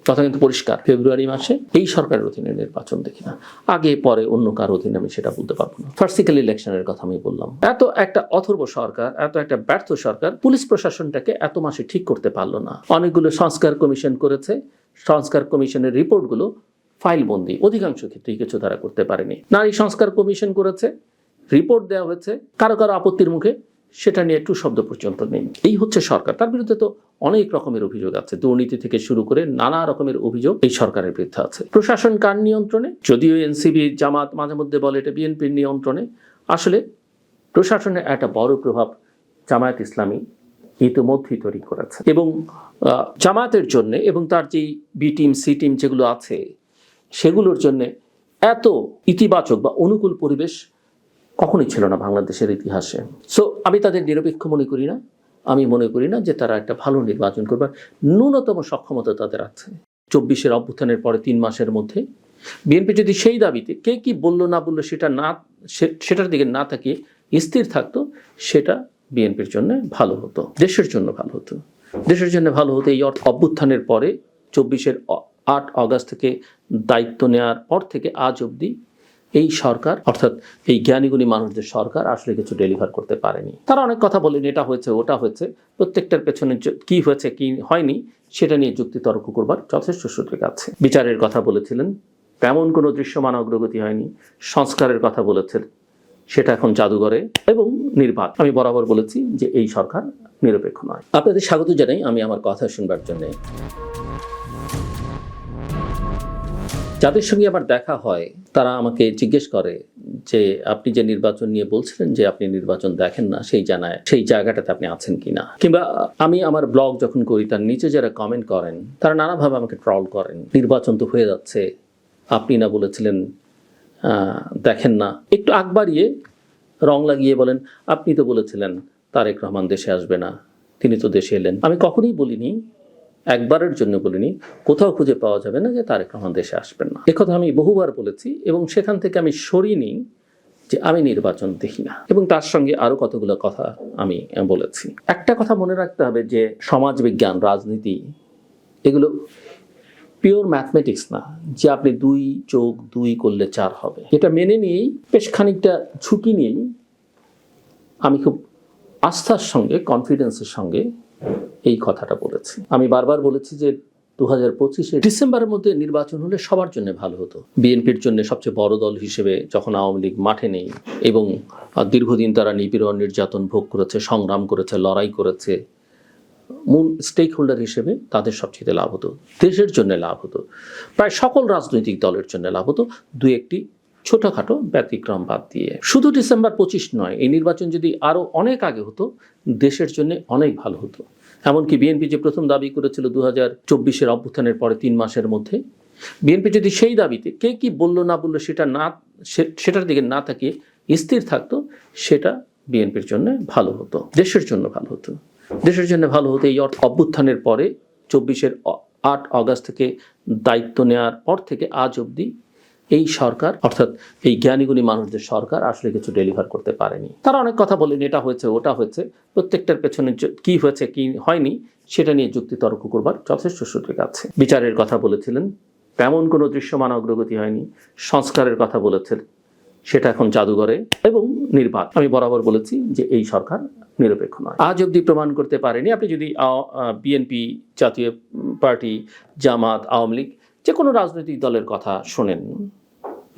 কথা কিন্তু পরিষ্কার। ফেব্রুয়ারি মাসে এই সরকারের অধীনে নির্বাচন দেখি না, আগে পরে অন্য কার অধীনে আমি সেটা বলতে পারবো না। ফার্সিক্যাল ইলেকশনের কথা আমি বললাম। এত একটা অথর্ব সরকার, এত একটা ব্যর্থ সরকার পুলিশ প্রশাসনটাকে এত মাসে ঠিক করতে পারলো না। অনেকগুলো সংস্কার কমিশন করেছে, সংস্কার কমিশনের রিপোর্টগুলো ফাইলবন্দি, অধিকাংশ ক্ষেত্রেই কিছু তারা করতে পারেনি। নারী সংস্কার কমিশন করেছে, রিপোর্ট দেওয়া হয়েছে, কারো কারো আপত্তির মুখে সেটা নিয়ে একটু শব্দ পর্যন্ত নেই। এই হচ্ছে সরকার। তার বিরুদ্ধে তো অনেক রকমের অভিযোগ আছে, দুর্নীতি থেকে শুরু করে নানা রকমের অভিযোগ এই সরকারের বিরুদ্ধে আছে। প্রশাসন কার নিয়ন্ত্রণে? যদিও এনসিপি জামাত মাঝে মধ্যে বলে এটা বিএনপির নিয়ন্ত্রণে, আসলে প্রশাসনের একটা বড় প্রভাব জামায়াত ইসলামী ইতিমধ্যেই তৈরি করেছে। এবং জামায়াতের জন্য এবং তার যে বি টিম সি টিম যেগুলো আছে সেগুলোর জন্য এত ইতিবাচক বা অনুকূল পরিবেশ কখনোই ছিল না বাংলাদেশের ইতিহাসে। সো আমি তাদের নিরপেক্ষ মনে করি না। আমি মনে করি না যে তারা একটা ভালো নির্বাচন করবার ন্যূনতম সক্ষমতা তাদের আছে। 24-এর অভ্যুত্থানের পরে 3 মাসের মধ্যে বিএনপি যদি সেই দাবিতে কে কি বললো না বললো সেটার দিকে না তাকিয়ে স্থির থাকতো, সেটা বিএনপির জন্য ভালো হতো, দেশের জন্য ভালো হতো। দেশের জন্য ভালো হতো এই অভ্যুত্থানের পরে 24-এর 8 অগাস্ট থেকে দায়িত্ব নেওয়ার পর থেকে আজ অবধি এই সরকার, অর্থাৎ এই জ্ঞানীগুণী মানুষদের সরকার আসলে কিছু ডেলিভার করতে পারেনি। তারা অনেক কথা বলেন, এটা হয়েছে ওটা হয়েছে, প্রত্যেকটার পেছনে কি হয়েছে কি হয়নি সেটা নিয়ে যুক্তি তর্ক করবার যথেষ্ট সুযোগ আছে। বিচারের কথা বলেছিলেন, তেমন কোনো দৃশ্যমান অগ্রগতি হয়নি। সংস্কারের কথা বলেছেন, সেটা এখন জাদুঘরে। এবং নির্বাক, আমি বরাবর বলেছি যে এই সরকার নিরপেক্ষ নয়। আপনাদের স্বাগত জানাই আমি আমার কথা শুনবার জন্য। যাদের সঙ্গে আমার দেখা হয় তারা আমাকে জিজ্ঞেস করে যে আপনি যে নির্বাচন নিয়ে বলছিলেন যে আপনি নির্বাচন দেখেন না, সেই জায়গাটাতে আপনি আছেন কিনা। কিংবা আমি আমার ব্লগ যখন করি তার নিচে যারা কমেন্ট করেন তারা নানাভাবে আমাকে ট্রল করেন। নির্বাচন তো হয়ে যাচ্ছে, আপনি না বলেছিলেন দেখেন না, একটু আগ বাড়িয়ে রং লাগিয়ে বলেন আপনি তো বলেছিলেন তারেক রহমান দেশে আসবে না, তিনি তো দেশে এলেন। আমি কখনোই বলিনি, একবারের জন্য বলিনি, কোথাও খুঁজে পাওয়া যাবে না যে তারেক রহমান দেশে আসবেন না। একথা আমি বহুবার বলেছি এবং সেখান থেকে আমি সরিনি যে আমি নির্বাচন দেখি না। এবং তার সঙ্গে আরো কতগুলো কথা আমি বলেছি। একটা কথা মনে রাখতে হবে যে সমাজ বিজ্ঞান, রাজনীতি এগুলো পিওর ম্যাথমেটিক্স না যে আপনি 2+2 করলে 4 হবে। এটা মেনে নিয়েই বেশ খানিকটা ঝুঁকি নিয়েই আমি খুব আস্থার সঙ্গে, কনফিডেন্সের সঙ্গে এই কথাটা বলেছি। আমি বারবার বলেছি যে 2025-এর ডিসেম্বরের মধ্যে নির্বাচন হলে সবার জন্য ভালো হতো। বিএনপির জন্য সবচেয়ে বড় দল হিসেবে যখন আওয়ামী লীগ মাঠে নেই এবং দীর্ঘদিন তারা নিপীড়ন নির্যাতন ভোগ করেছে, সংগ্রাম করেছে, লড়াই করেছে, মূল স্টেক হোল্ডার হিসেবে তাদের সবচেয়ে লাভ হতো, দেশের জন্য লাভ হতো, প্রায় সকল রাজনৈতিক দলের জন্য লাভ হতো, 2-1টি ছোটখাটো ব্যতিক্রম বাদ দিয়ে। শুধু ডিসেম্বর 25 নয়, এই নির্বাচন যদি আরও অনেক আগে হতো দেশের জন্য অনেক ভালো হতো। এমনকি বিএনপি যে প্রথম দাবি করেছিল 2024-এর অভ্যুত্থানের পরে 3 মাসের মধ্যে, বিএনপি যদি সেই দাবিতে কে কি বললো না বললো সেটার দিকে না তাকিয়ে স্থির থাকতো, সেটা বিএনপির জন্য ভালো হতো, দেশের জন্য ভালো হতো। দেশের জন্য ভালো হতো এই অভ্যুত্থানের পরে 24-এর 8 অগাস্ট থেকে দায়িত্ব নেওয়ার পর থেকে আজ অবধি এই সরকার, অর্থাৎ এই জ্ঞানীগুণী মানুষদের সরকার আসলে কিছু ডেলিভার করতে পারেনি। তারা অনেক কথা বলেন, এটা হয়েছে ওটা হয়েছে, প্রত্যেকটার পেছনে কি হয়েছে কি হয়নি সেটা নিয়ে যুক্তি তর্ক করবার যথেষ্ট সুযোগ আছে। বিচারের কথা বলেছিলেন, তেমন কোনো দৃশ্যমান অগ্রগতি হয়নি। সংস্কারের কথা বলেছেন, সেটা এখন জাদুঘরে। এবং নির্বাক, আমি বরাবর বলেছি যে এই সরকার নিরপেক্ষ নয়, আজ অবধি প্রমাণ করতে পারেনি। আপনি যদি বিএনপি, জাতীয় পার্টি, জামাত, আওয়ামী লীগ যে কোনো রাজনৈতিক দলের কথা শোনেন,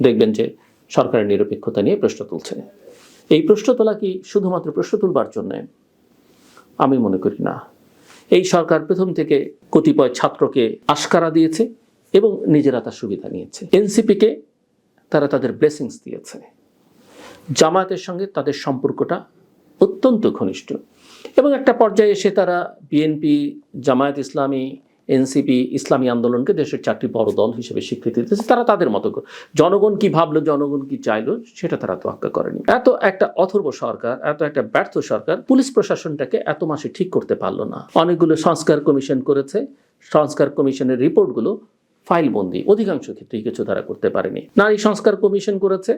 দেখবেন যে সরকারের নিরপেক্ষতা নিয়ে প্রশ্ন তুলছে। এই প্রশ্ন তোলা কি শুধুমাত্র প্রশ্ন তুলবার জন্য? আমি মনে করি না। এই সরকার প্রথম থেকে কতিপয় ছাত্রকে আশকারা দিয়েছে এবং নিজেরা তার সুবিধা নিয়েছে। এনসিপিকে তারা তাদের ব্লেসিংস দিয়েছে। জামায়াতের সঙ্গে তাদের সম্পর্কটা অত্যন্ত ঘনিষ্ঠ এবং একটা পর্যায়ে এসে তারা বিএনপি, জামায়াত ইসলামী, এনসিপি, ইসলামী আন্দোলনকে দেশের 4টি বড় দল হিসেবে স্বীকৃতি দিতেছে। তারা তাদের মতো করে, জনগণ কি ভাবলো, জনগণ কি চাইলো সেটা তারা তোয়াক্কা করেনি। এত একটা অথর্ব সরকার, এত একটা ব্যর্থ সরকার পুলিশ প্রশাসনটাকে এত মাসে ঠিক করতে পারলো না। অনেকগুলো সংস্কার কমিশন করেছে, সংস্কার কমিশনের রিপোর্টগুলো ফাইলবন্দি, অধিকাংশ ক্ষেত্রেই কিছু তারা করতে পারেনি। নারী সংস্কার কমিশন করেছে,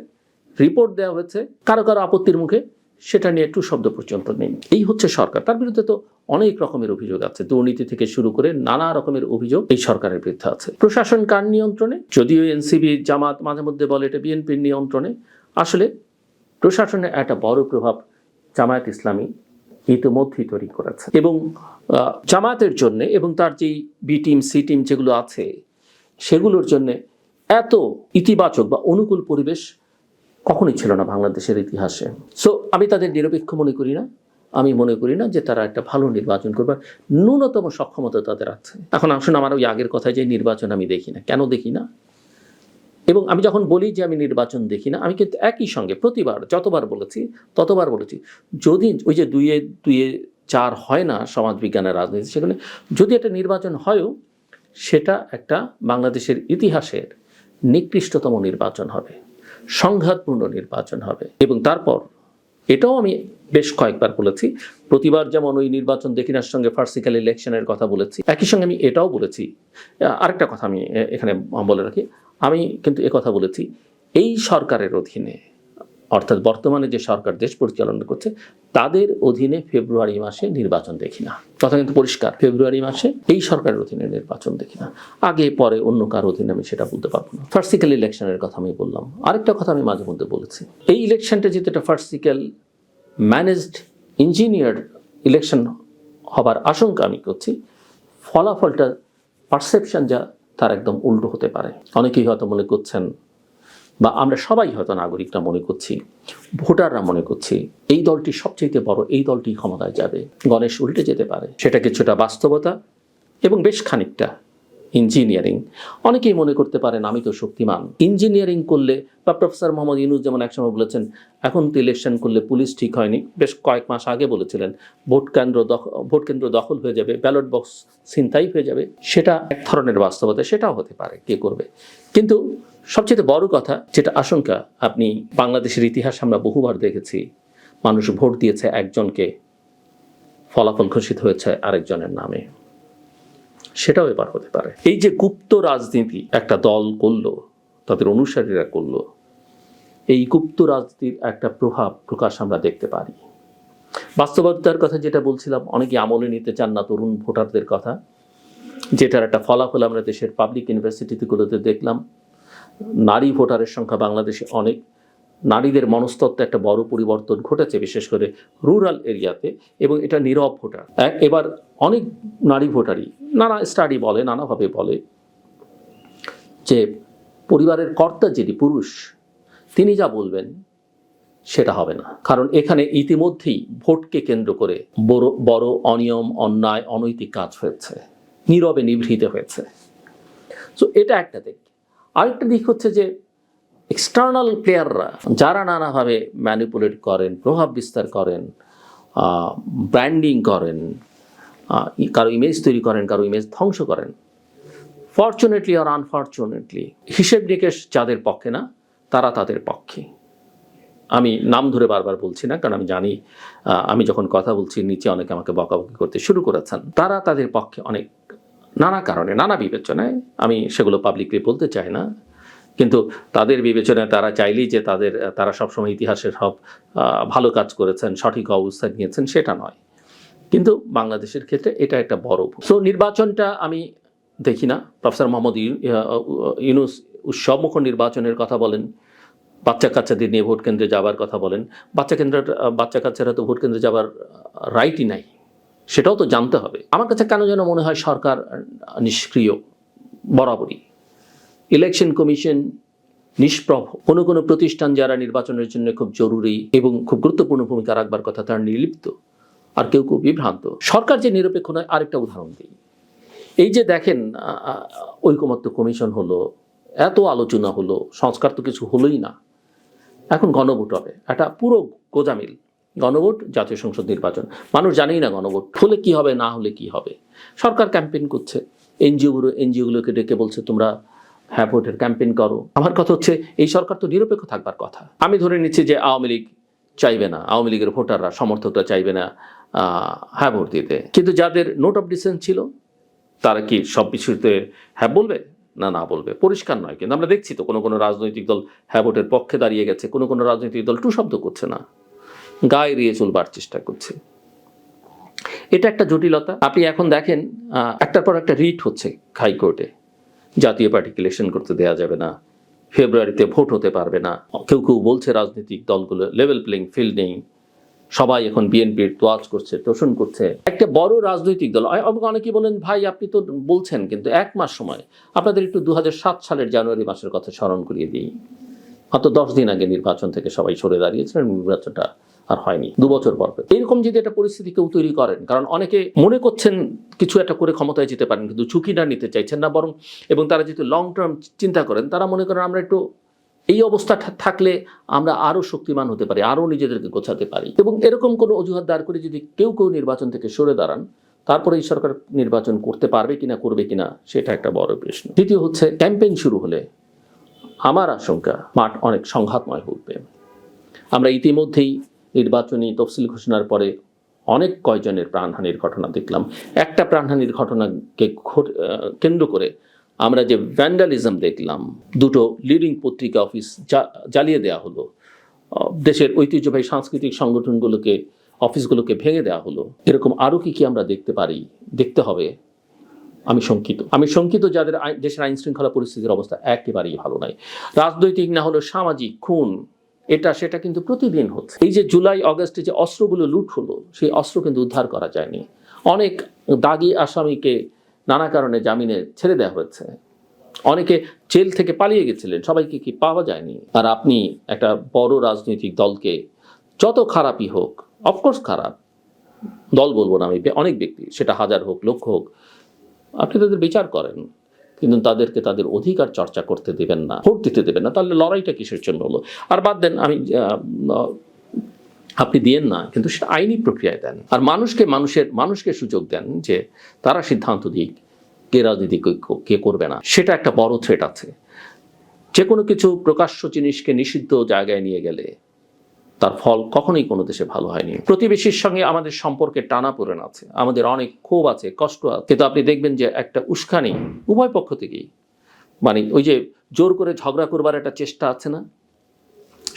রিপোর্ট দেওয়া হয়েছে, কারো কারো আপত্তির মুখে সেটা নিয়ে একটু শব্দ পর্যন্ত নেই। এই হচ্ছে সরকার। তার বিরুদ্ধে তো অনেক রকমের অভিযোগ আছে, দুর্নীতি থেকে শুরু করে নানা রকমের অভিযোগ এই সরকারের বিরুদ্ধে আছে। প্রশাসন কার নিয়ন্ত্রণে? যদিও এনসিপি জামাত মাঝে মধ্যে বলে এটা বিএনপির নিয়ন্ত্রণে, আসলে প্রশাসনের একটা বড় প্রভাব জামায়াত ইসলামী ইতিমধ্যেই তৈরি করেছে। এবং জামায়াতের জন্য এবং তার যেই বি টিম সি টিম যেগুলো আছে সেগুলোর জন্য এত ইতিবাচক বা অনুকূল পরিবেশ কখনোই ছিল না বাংলাদেশের ইতিহাসে। সো আমি তাদের নিরপেক্ষ মনে করি না, আমি মনে করি না যে তারা একটা ভালো নির্বাচন করবার ন্যূনতম সক্ষমতা তাদের আছে। এখন আসুন আমার ওই আগের কথায় যে নির্বাচন আমি দেখি না, কেন দেখি না? এবং আমি যখন বলি যে আমি নির্বাচন দেখি না, আমি কিন্তু একই সঙ্গে প্রতিবার যতবার বলেছি ততবার বলেছি, যদি ওই যে দুইয়ে চার হয় না সমাজবিজ্ঞানের রাজনীতি, সেখানে যদি একটা নির্বাচন হয়ও সেটা একটা বাংলাদেশের ইতিহাসের নিকৃষ্টতম নির্বাচন হবে, সংঘাতপূর্ণ নির্বাচন হবে। এবং তারপর এটাও আমি বেশ কয়েকবার বলেছি, প্রতিবার যেমন ওই নির্বাচন দেখি না সঙ্গে ফার্সিক্যাল ইলেকশনের কথা বলেছি, একই সঙ্গে আমি এটাও বলেছি। আরেকটা কথা আমি এখানে বলে রাখি, আমি কিন্তু কথা বলেছি এই সরকারের অধীনে, অর্থাৎ বর্তমানে যে সরকার দেশ পরিচালনা করছে তাদের অধীনে ফেব্রুয়ারি মাসে নির্বাচন দেখি না। কথা কিন্তু পরিষ্কার, ফেব্রুয়ারি মাসে এই সরকারের অধীনে নির্বাচন দেখি না। আগে পরে অন্য কার অধীনে আমি সেটা বলতে পারবো না। ফার্সিক্যাল ইলেকশনের কথা আমি বললাম। আরেকটা কথা আমি মাঝে মধ্যে বলেছি, এই ইলেকশনটা যেহেতু একটা ফার্সিক্যাল ম্যানেজড ইঞ্জিনিয়ার ইলেকশন হবার আশঙ্কা আমি করছি, ফলাফলটা পারসেপশন যা তার একদম উল্টো হতে পারে। অনেকেই হয়তো মনে করছেন, বা আমরা সবাই হয়তো নাগরিকরা মনে করছি, ভোটাররা মনে করছি এই দলটি সবচেয়ে বড়, এই দলটি ক্ষমতায় যাবে। গণেশ উল্টে যেতে পারে, সেটা কিছুটা বাস্তবতা এবং বেশ খানিকটা ইঞ্জিনিয়ারিং। অনেকেই মনে করতে পারেন আমি তো শক্তিমান, ইঞ্জিনিয়ারিং করলে, বা প্রফেসর মোহাম্মদ ইউনূস যেমন একসময় বলেছেন এখন তো ইলেকশন করলে পুলিশ ঠিক হয়নি, বেশ কয়েক মাস আগে বলেছিলেন ভোট কেন্দ্র দখল হয়ে যাবে, ব্যালট বক্স ছিনতাই হয়ে যাবে। সেটা এক ধরনের বাস্তবতা, সেটাও হতে পারে, কে করবে। কিন্তু সবচেয়ে বড় কথা যেটা আশঙ্কা, আপনি বাংলাদেশের ইতিহাস আমরা বহুবার দেখেছি, মানুষ ভোট দিয়েছে একজনকে, ফলাফল ঘোষিত হয়েছে আরেকজনের নামে, সেটাও এবার হতে পারে। এই যে গুপ্ত রাজনীতি একটা দল করলো, তাদের অনুসারীরা করলো, এই গুপ্ত রাজনীতির একটা প্রভাব প্রকাশ আমরা দেখতে পারি। বাস্তবতার কথা যেটা বলছিলাম, অনেকে আমলে নিতে চান না তরুণ ভোটারদের কথা, যেটার একটা ফলাফল আমরা দেশের পাবলিক ইউনিভার্সিটিগুলোতে দেখলাম। নারী ভোটারের সংখ্যা বাংলাদেশে অনেক, নারীদের মনস্তত্ত্বে একটা বড় পরিবর্তন ঘটেছে, বিশেষ করে রুরাল এরিয়াতে, এবং এটা নীরব ভোটার। এবার অনেক নারী ভোটারই নানা স্টাডি বলে, নানাভাবে বলে যে পরিবারের কর্তা যিনি পুরুষ, তিনি যা বলবেন সেটা হবে না, কারণ এখানে ইতিমধ্যেই ভোটকে কেন্দ্র করে বড় অনিয়ম, অন্যায়, অনৈতিক কাজ হয়েছে, নীরবে নিভৃত হয়েছে। সো এটা একটা দিক। আরেকটা দিক হচ্ছে যে এক্সটার্নাল প্লেয়াররা যারা নানাভাবে ম্যানিপুলেট করেন, প্রভাব বিস্তার করেন, ব্র্যান্ডিং করেন, কারো ইমেজ তৈরি করেন, কারো ইমেজ ধ্বংস করেন, ফরচুনেটলি আর আনফরচুনেটলি হিসেব নিকেশ যাদের পক্ষে না তারা তাদের পক্ষে। আমি নাম ধরে বারবার বলছি না, কারণ আমি জানি আমি যখন কথা বলছি নিচে অনেকে আমাকে বকাবকি করতে শুরু করেছেন। তারা তাদের পক্ষে অনেক নানা কারণে, নানা বিবেচনায়, আমি সেগুলো পাবলিকলি বলতে চাই না, কিন্তু তাদের বিবেচনায় তারা চাইলেই যে তারা সবসময় ইতিহাসের সব ভালো কাজ করেছেন, সঠিক অবস্থান নিয়েছেন, সেটা নয়। কিন্তু বাংলাদেশের ক্ষেত্রে এটা একটা বড়। সো নির্বাচনটা আমি দেখি না। প্রফেসর মোহাম্মদ ইউনূস উৎসবমুখ নির্বাচনের কথা বলেন, বাচ্চা কাচ্চাদের নিয়ে ভোট কেন্দ্রে যাবার কথা বলেন। বাচ্চা কাচ্চারা তো ভোট কেন্দ্রে যাবার রাইটই নাই, সেটাও তো জানতে হবে। আমার কাছে কেন যেন মনে হয় সরকার নিষ্ক্রিয় বরাবরই। ইলেকশন কমিশন নিষ্প্রভ, কোনো প্রতিষ্ঠান যারা নির্বাচনের জন্য খুব জরুরি এবং খুব গুরুত্বপূর্ণ ভূমিকা রাখবার কথা তারা নির্লিপ্ত, আর কেউ বিভ্রান্ত। সরকার যে নিরপেক্ষ নয়, আরেকটা উদাহরণ দিই। এই যে দেখেন ঐকমত্য কমিশন হলো, এত আলোচনা হলো, সংস্কার তো কিছু হলোই না, এখন গণভোট হবে, একটা পুরো গোজামিল। গণভোট, জাতীয় সংসদ নির্বাচন, মানুষ জানেই না গণভোট হলে কি হবে, না হলে কি হবে। সরকার ক্যাম্পেইন করছে, এনজিওগুলোকে ডেকে বলছে তোমরা হ্যাঁ ভোটের ক্যাম্পেইন করো। আমার কথা হচ্ছে এই সরকার তো নিরপেক্ষ থাকবার কথা। আমি ধরে নিচ্ছি যে আওয়ামী লীগ চাইবে না, আওয়ামী লীগের ভোটাররা, সমর্থকরা চাইবে না হ্যাঁ ভোট দিতে, কিন্তু যাদের নোট অফ ডিসেন্ট ছিল তারা কি সব কিছুতে হ্যাঁ বলবে না বলবে? পরিষ্কার নয়। কিন্তু আমরা দেখছি তো কোনো রাজনৈতিক দল হ্যাঁ ভোটের পক্ষে দাঁড়িয়ে গেছে, কোনো রাজনৈতিক দল টু শব্দ করছে না, গায়ে এড়িয়ে চলবার চেষ্টা করছে। এটা একটা জটিলতা। আপনি এখন দেখেন একটার পর একটা রিট হচ্ছে হাইকোর্টে, জাতীয় পার্টিকে ইলেকশন করতে দেওয়া যাবে না, ফেব্রুয়ারিতে ভোট হতে পারবে না, কেউ কেউ বলছে রাজনৈতিক দলগুলো লেভেল প্লেইং ফিল্ড নেই, সবাই এখন বিএনপির তোয়াজ করছে, তোষণ করছে। একটা বড় রাজনৈতিক দল, অনেকে বলেন ভাই আপনি তো বলছেন, কিন্তু 1 মাস সময়, আপনাদের একটু 2007 সালের জানুয়ারি মাসের কথা স্মরণ করিয়ে দিই। মাত্র 10 দিন আগে নির্বাচন থেকে সবাই সরে দাঁড়িয়েছিলেন, নির্বাচনটা আর হয়নি 2 বছর পর। এরকম যদি একটা পরিস্থিতি কেউ তৈরি করেন, কারণ অনেকে মনে করছেন কিছু একটা করে ক্ষমতায় যেতে পারেন, কিন্তু ঝুঁকিটা নিতে চাইছেন না, বরং এবং তারা যেহেতু লং টার্ম চিন্তা করেন, তারা মনে করেন আমরা একটু এই অবস্থা থাকলে আমরা আরো শক্তিমান হতে পারি, আরো নিজেদেরকে গোছাতে পারি, এবং এরকম কোনো অজুহাত দাঁড় করে যদি কেউ কেউ নির্বাচন থেকে সরে দাঁড়ান, তারপরে এই সরকার নির্বাচন করতে পারবে কিনা, করবে কিনা, সেটা একটা বড় প্রশ্ন। দ্বিতীয় হচ্ছে, ক্যাম্পেইন শুরু হলে আমার আশঙ্কা মাঠ অনেক সংঘাতময় উঠবে। আমরা ইতিমধ্যেই নির্বাচনী তফসিল ঘোষণার পরে অনেক কয়জনের প্রাণহানির ঘটনা দেখলাম। একটা প্রাণহানির ঘটনাকে কেন্দ্র করে আমরা যে ভ্যান্ডালিজম দেখলাম, 2টো লিডিং পত্রিকা অফিস জ্বালিয়ে দেওয়া হলো, দেশের ঐতিহ্যবাহী সাংস্কৃতিক সংগঠনগুলোকে, অফিসগুলোকে ভেঙে দেওয়া হলো। এরকম আরও কি আমরা দেখতে পারি, দেখতে হবে। আমি শঙ্কিত যাদের দেশের আইন শৃঙ্খলা পরিস্থিতির অবস্থা একেবারেই ভালো নাই। রাজনৈতিক না হলেও সামাজিক খুন, এটা সেটা কিন্তু প্রতিদিন হচ্ছে। এই যে জুলাই অগাস্টে যে অস্ত্রগুলো লুট হলো, সেই অস্ত্র কিন্তু উদ্ধার করা যায়নি। অনেক দাগী আসামিকে নানা কারণে জামিনে ছেড়ে দেওয়া হয়েছে, অনেকে জেল থেকে পালিয়ে গেছিলেন, সবাইকে কি পাওয়া যায়নি। আর আপনি একটা বড় রাজনৈতিক দলকে, যত খারাপই হোক, অফকোর্স খারাপ দল বলবো না আমি, অনেক ব্যক্তি, সেটা 1000 হোক, লক্ষ হোক, আপনি তাদের বিচার করেন, কিন্তু তাদেরকে তাদের অধিকার চর্চা করতে দেবেন না, ভোট দিতে দেবেন না, তাহলে লড়াইটা কিসের জন্য হলো? আর বাদ দেন, আপনি দিয়েন না, কিন্তু সেটা আইনি প্রক্রিয়ায় দেন, আর মানুষকে সুযোগ দেন যে তারা সিদ্ধান্ত দিক কে রাজনীতি কে করবে না। সেটা একটা বড় থ্রেট আছে। যে কোনো কিছু প্রকাশ্য জিনিসকে নিষিদ্ধ জায়গায় নিয়ে গেলে তার ফল কখনোই কোনো দেশে ভালো হয়নি। প্রতিবেশীর সঙ্গে আমাদের সম্পর্কে টানাপোড়েন আছে, আমাদের অনেক ক্ষোভ আছে, কষ্ট আছে, কিন্তু আপনি দেখবেন যে একটা উস্কানি উভয় পক্ষ থেকেই, মানে ওই যে জোর করে ঝগড়া করবার একটা চেষ্টা আছে না,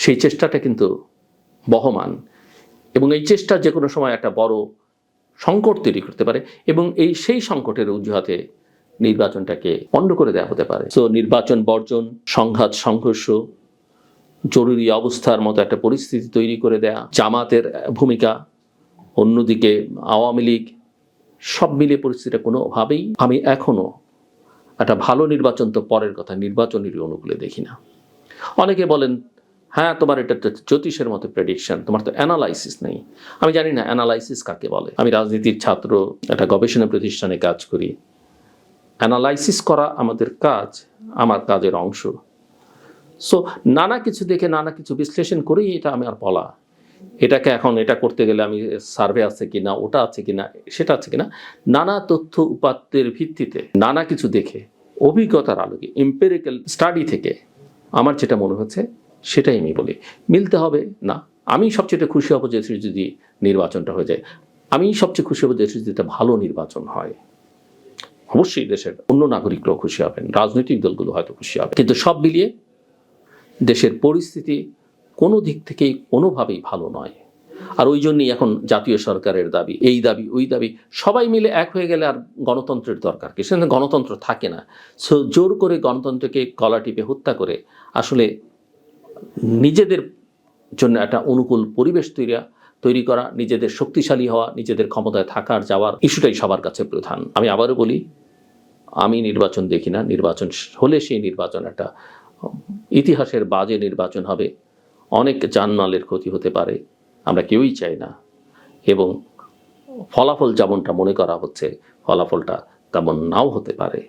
সেই চেষ্টাটা কিন্তু বহমান, এবং এই চেষ্টা যে কোনো সময় একটা বড় সংকট তৈরি করতে পারে, এবং সেই সংকটের অজুহাতে নির্বাচনটাকে পণ্ড করে দেওয়া হতে পারে। তো নির্বাচন বর্জন, সংঘাত, সংঘর্ষ, জরুরি অবস্থার মতো একটা পরিস্থিতি তৈরি করে দেয়া, জামাতের ভূমিকা, অন্যদিকে আওয়ামী লীগ, সব মিলিয়ে পরিস্থিতিটা কোনোভাবেই আমি এখনো একটা ভালো নির্বাচন তো পরের কথা, নির্বাচনেরই অনুকূলে দেখি না। অনেকে বলেন হ্যাঁ তোমার এটা জ্যোতিষের মতো প্রেডিকশন, তোমার তো অ্যানালাইসিস নেই। আমি জানি না অ্যানালাইসিস কাকে বলে। আমি রাজনীতির ছাত্র, একটা গবেষণা প্রতিষ্ঠানে কাজ করি। অ্যানালাইসিস করা আমাদের কাজ, আমার কাজের অংশ। সো নানা কিছু দেখে, নানা কিছু বিশ্লেষণ করেই এটা আমি আর বলা, এটাকে এখন এটা করতে গেলে আমি সার্ভে আছে কিনা, ওটা আছে কিনা, সেটা আছে কিনা, নানা তথ্য উপাত্তের ভিত্তিতে, নানা কিছু দেখে, অভিজ্ঞতার আলোকে, এম্পিরিক্যাল স্টাডি থেকে আমার যেটা মনে হচ্ছে সেটাই আমি বলি। মিলতে হবে না। আমি সবচেয়ে খুশি হব যে যদি নির্বাচনটা হয়ে যায়, আমি সবচেয়ে খুশি হব যে যদি একটা ভালো নির্বাচন হয়। অবশ্যই দেশের অন্য নাগরিকরাও খুশি হবেন, রাজনৈতিক দলগুলো হয়তো খুশি হবে, কিন্তু সব মিলিয়ে দেশের পরিস্থিতি কোনো দিক থেকেই কোনোভাবেই ভালো নয়। আর ওই জন্যই এখন জাতীয় সরকারের দাবি, এই দাবি, ওই দাবি, সবাই মিলে এক হয়ে গেলে আর গণতন্ত্রের দরকার কি? সেখানে গণতন্ত্র থাকে না। সো জোর করে গণতন্ত্রকে গলা টিপে হত্যা করে আসলে নিজেদের জন্য একটা অনুকূল পরিবেশ তৈরি করা, নিজেদের শক্তিশালী হওয়া, নিজেদের ক্ষমতায় থাকার যাওয়ার ইস্যুটাই সবার কাছে প্রধান। আমি আবারও বলি, আমি নির্বাচন দেখি না। নির্বাচন হলে সেই নির্বাচন একটা ইতিহাসের বাজে নির্বাচন হবে, অনেক জানমালের ক্ষতি হতে পারে, আমরা কেউই চাই না, এবং ফলাফল যেমনটা মনে করা হচ্ছে ফলাফলটা তেমন নাও হতে পারে।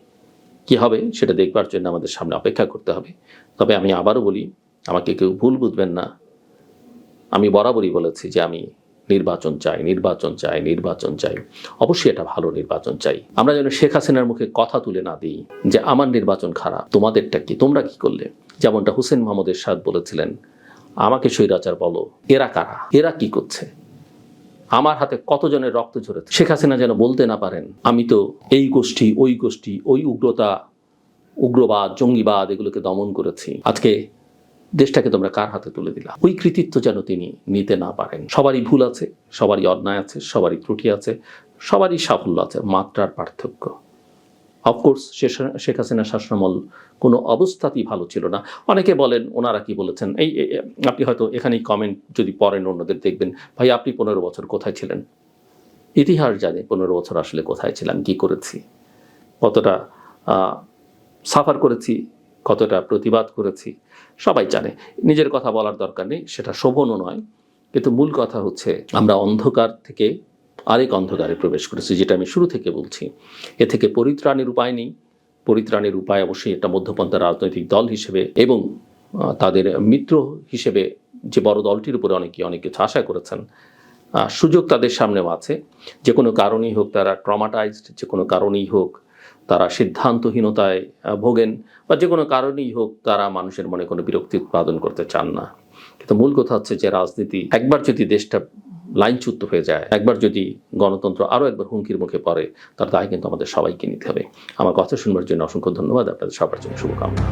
কি হবে সেটা দেখবার জন্য আমাদের সামনে অপেক্ষা করতে হবে। তবে আমি আবারও বলি, আমাকে কেউ ভুল বুঝবেন না, আমি বরাবরই বলেছি যে আমি নির্বাচন চাই, নির্বাচন চাই, নির্বাচন চাই, অবশ্যই এটা ভালো নির্বাচন চাই। আমরা যেন শেখ হাসিনার মুখে কথা তুলে না দিই যে আমার নির্বাচন খারাপ, তোমাদেরটা কি, তোমরা কি করলে। যেমনটা হুসেন মোহাম্মদ এরশাদ বলেছিলেন, আমাকে স্বৈরাচার বলো, এরা কারা, এরা কি করছে, আমার হাতে কতজনের রক্ত ঝরেছে। শেখ হাসিনা যেন বলতে না পারেন আমি তো এই গোষ্ঠী, ওই উগ্রতা, উগ্রবাদ, জঙ্গিবাদ এগুলোকে দমন করেছি, আজকে দেশটাকে তোমরা কার হাতে তুলে দিলা। ওই কৃতিত্ব যেন তিনি নিতে না পারেন। সবারই ভুল আছে, সবারই অন্যায় আছে, সবারই ত্রুটি আছে, সবারই সাফল্য আছে, মাত্রার পার্থক্য। অফকোর্স শেখ হাসিনা শাসনামল কোনো অবস্থাতেই ভালো ছিল না। অনেকে বলেন ওনারা কি বলেছেন, আপনি হয়তো এখানেই কমেন্ট যদি পড়েন অন্যদের দেখবেন, ভাই আপনি 15 বছর কোথায় ছিলেন? ইতিহাস জানে 15 বছর আসলে কোথায় ছিলাম, কি করেছি, কতটা সাফার করেছি, কতটা প্রতিবাদ করেছি, সবাই জানে। নিজের কথা বলার দরকার নেই, সেটা শোভনও নয়। কিন্তু মূল কথা হচ্ছে আমরা অন্ধকার থেকে আরেক অন্ধকারে প্রবেশ করেছি, যেটা আমি শুরু থেকে বলছি। এ থেকে পরিত্রাণের উপায় নেই। পরিত্রাণের উপায় অবশ্যই একটা মধ্যপন্থা রাজনৈতিক দল হিসেবে এবং তাদের মিত্র হিসেবে যে বড় দলটির উপরে অনেকে অনেক কিছু আশা করেছেন, সুযোগ তাদের সামনেও আছে। যে কোনো কারণেই হোক তারা ট্রমাটাইজড, যে কোনো কারণেই হোক তারা সিদ্ধান্তহীনতায় ভোগেন, বা যে কোনো কারণেই হোক তারা মানুষের মনে কোনো বিরক্তি উৎপাদন করতে চান না। কিন্তু মূল কথা হচ্ছে যে রাজনীতি একবার যদি দেশটা লাইনচ্যুত হয়ে যায়, একবার যদি গণতন্ত্র আরও একবার হুমকির মুখে পড়ে, তার দায় কিন্তু আমাদের সবাইকে নিতে হবে। আমার কথা শুনবার জন্য অসংখ্য ধন্যবাদ। আপনাদের সবার জন্য শুভকামনা।